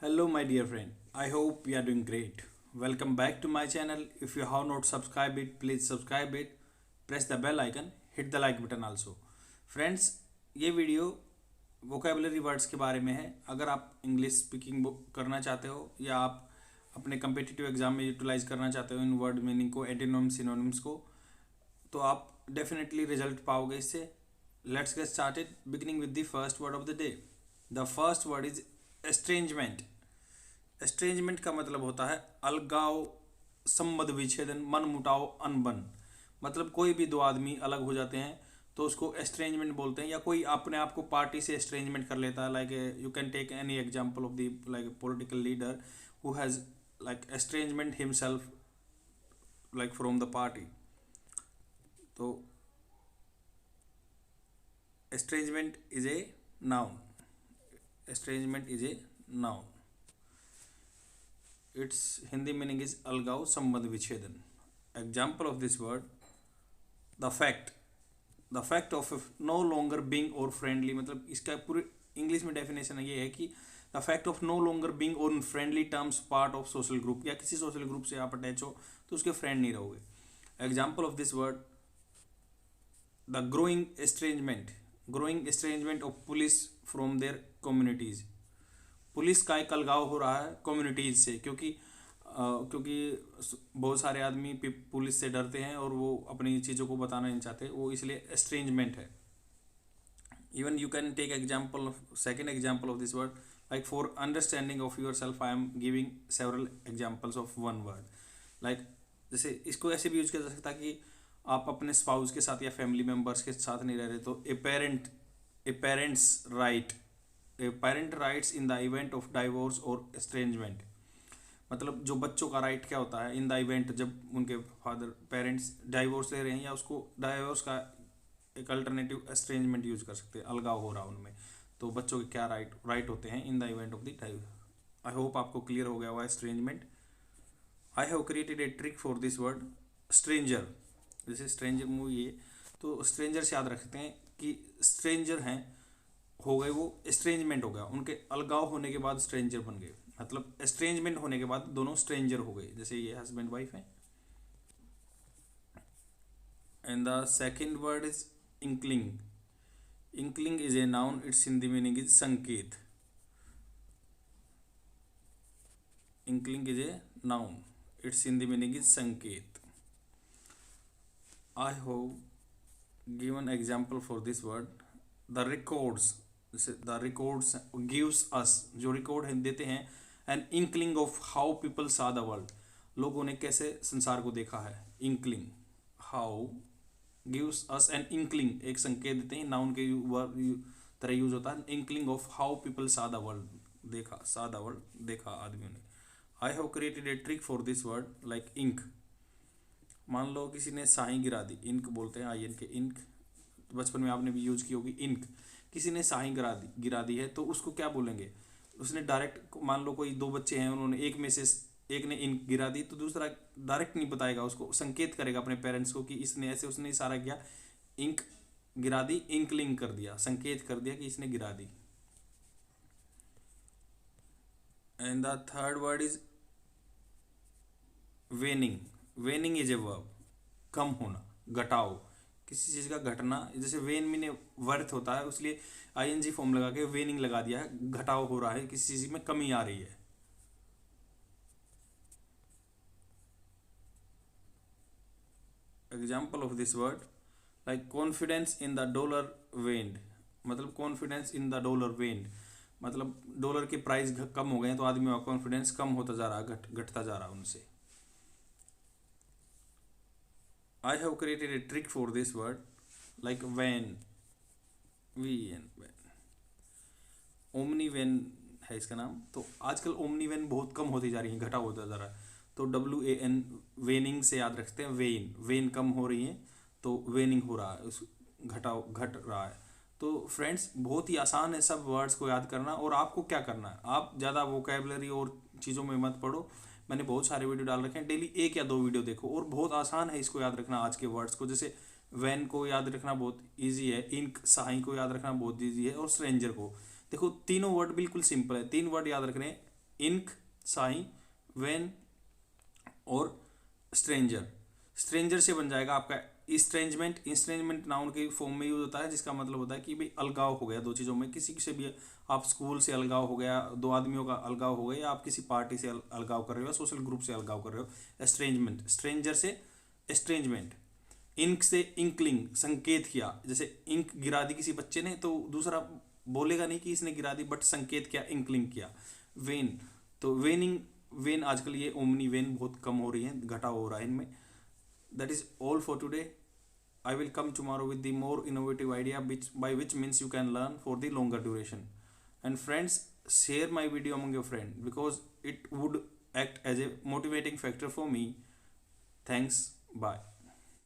Hello, my dear friend. I hope you are doing great. Welcome back to my channel. If you have not subscribed it, please subscribe it. Press the bell icon. Hit the like button also. Friends, ये video vocabulary words के बारे में है. अगर आप English speaking करना चाहते हो या आप अपने कम्पिटिटिव एग्जाम में यूटिलाइज करना चाहते हो इन वर्ड मीनिंग को, एंटोनिम्स सिनोनिम्स को, तो आप डेफिनेटली रिजल्ट पाओगे इससे. Let's get started beginning with the first word of the day. The first word is estrangement. Estrangement का मतलब होता है अलगाव, संबंध विच्छेदन, मन मुटाव, अनबन. मतलब कोई भी दो आदमी अलग हो जाते हैं तो उसको एस्ट्रेंजमेंट बोलते हैं, या कोई अपने आप को पार्टी से एस्ट्रेंजमेंट कर लेता है. Like you can take any example of the like political leader who has like estrangement himself like from the party. तो estrangement is a noun. Estrangement is a noun. Its Hindi meaning is अलगाव, संबंध विच्छेदन. Example of this word, the fact. The fact of no longer being or friendly. मतलब इसका पूरे English में definition ये है कि the fact of no longer being on friendly terms part of social group. या किसी सोशल ग्रुप से आप अटैच हो तो उसके फ्रेंड नहीं रहोगे. Example of this word, the growing estrangement. Growing estrangement of police from their communities. Police का एक अलगाव हो रहा है कम्युनिटीज से, क्योंकि बहुत सारे आदमी पुलिस से डरते हैं और वो अपनी चीज़ों को बताना नहीं चाहते, वो इसलिए एस्ट्रेंजमेंट है. Even you can take example, second example of this word, like for understanding of your self I am giving several examples of one word. Like जैसे इसको ऐसे भी यूज किया जा सकता है कि आप अपने स्पाउस के साथ या फैमिली मेम्बर्स के साथ नहीं रह रहे, तो a parents right. A parent rights in the event of divorce or estrangement. मतलब जो बच्चों का राइट क्या होता है इन द इवेंट, जब उनके फादर पेरेंट्स डाइवोर्स ले रहे हैं, या उसको डाइवोर्स का एक अल्टरनेटिव एस्ट्रेंजमेंट यूज कर सकते हैं, अलगाव हो रहा है उनमें, तो बच्चों के क्या राइट होते हैं in the event of the divorce. I hope आपको क्लियर हो गया हुआ estrangement. I have created a trick for this word stranger. जैसे स्ट्रेंजर मूवी है, तो स्ट्रेंजर से याद रखते हैं कि स्ट्रेंजर हैं हो गए, वो एस्ट्रेंजमेंट हो गया, उनके अलगाव होने के बाद स्ट्रेंजर बन गए. मतलब एस्ट्रेंजमेंट होने के बाद दोनों स्ट्रेंजर हो गए, जैसे ये हस्बैंड वाइफ है. And the second word is inkling. Inkling is a noun. It's Hindi meaning is sanket. Inkling is a noun. It's Hindi meaning is sanket. I have given example for this word, the records. The records gives us, जो रिकॉर्ड देते हैं, an inkling of how people saw the world. लोगों ने कैसे संसार को देखा है. Inkling, how, gives us an inkling, एक संकेत देते हैं, नाउन के तरह यूज होता है. Inkling of how people saw the world, देखा, सा द वर्ल्ड, देखा आदमियों ने. I have created a trick for this word, like ink. मान लो किसी ने स्याही गिरा दी, इंक बोलते हैं, आयन के इंक, बचपन में आपने भी यूज की होगी इंक. किसी ने स्याही गिरा दी है, तो उसको क्या बोलेंगे. उसने डायरेक्ट, मान लो कोई दो बच्चे हैं, उन्होंने एक में से एक ने इंक गिरा दी, तो दूसरा डायरेक्ट नहीं बताएगा, उसको संकेत करेगा अपने पेरेंट्स को कि इसने ऐसे, उसने इशारा किया, इंक गिरा दी, इंकलिंग कर दिया, संकेत कर दिया कि इसने गिरा दी. And the third word is waning. Waning is a verb. कम होना, घटाओ, किसी चीज़ का घटना. जैसे वेन में वर्थ होता है, इसलिए आईएनजी फॉर्म लगा के वेनिंग लगा दिया है, घटाव हो रहा है, किसी चीज़ में कमी आ रही है. Example of this word, like confidence in the dollar waned. मतलब confidence in the dollar waned, मतलब डॉलर के प्राइस कम हो गए हैं, तो आदमी का कॉन्फिडेंस कम होता जा रहा है, घटता जा रहा है उनसे. I have created a trick for this word, like when, when. Omni when है इसका नाम. तो आजकल ओमनी वेन बहुत कम होती जा रही है, घटा होता जा रहा है, तो WAN, वेनिंग से याद रखते हैं. वेन कम हो रही है, तो वेनिंग हो रहा है, उस घट रहा है. तो फ्रेंड्स, बहुत ही आसान है सब वर्ड्स को याद करना. और आपको क्या करना है, आप ज़्यादा वोकेबलरी और चीज़ों में मत पढ़ो. मैंने बहुत सारे वीडियो डाल रखे हैं, डेली एक या दो वीडियो देखो, और बहुत आसान है इसको याद रखना. आज के वर्ड्स को, जैसे वैन को याद रखना बहुत इजी है, इंक, स्याही को याद रखना बहुत इजी है, और स्ट्रेंजर को. देखो तीनों वर्ड बिल्कुल सिंपल है, तीन वर्ड याद रखने. इंक, साई, वेन और स्ट्रेंजर। स्ट्रेंजर से बन जाएगा आपका इस्ट्रेंजमेंट। इस्ट्रेंजमेंट नाउन के फॉर्म में यूज होता है, जिसका मतलब होता है कि भाई अलगाव हो गया दो चीज़ों में, किसी से भी आप स्कूल से अलगाव हो गया, दो आदमियों का अलगाव हो गया, या आप किसी पार्टी से अलगाव कर रहे हो, सोशल ग्रुप से अलगाव कर रहे हो। एस्ट्रेंजमेंट, स्ट्रेंजर से एस्ट्रेंजमेंट। इंक से इंकलिंग, संकेत किया, जैसे इंक गिरा दी किसी बच्चे ने तो दूसरा बोलेगा नहीं कि इसने गिरा दी, बट संकेत किया, इंकलिंग किया। वेन, तो वेनिंग, वेन आजकल ये ओमनी वेन बहुत कम हो रही है, घटा हो रहा है इनमें। That is all for today. I will come tomorrow with the more innovative idea by which means you can learn for the longer duration. And friends, share my video among your friends because it would act as a motivating factor for me. Thanks. Bye.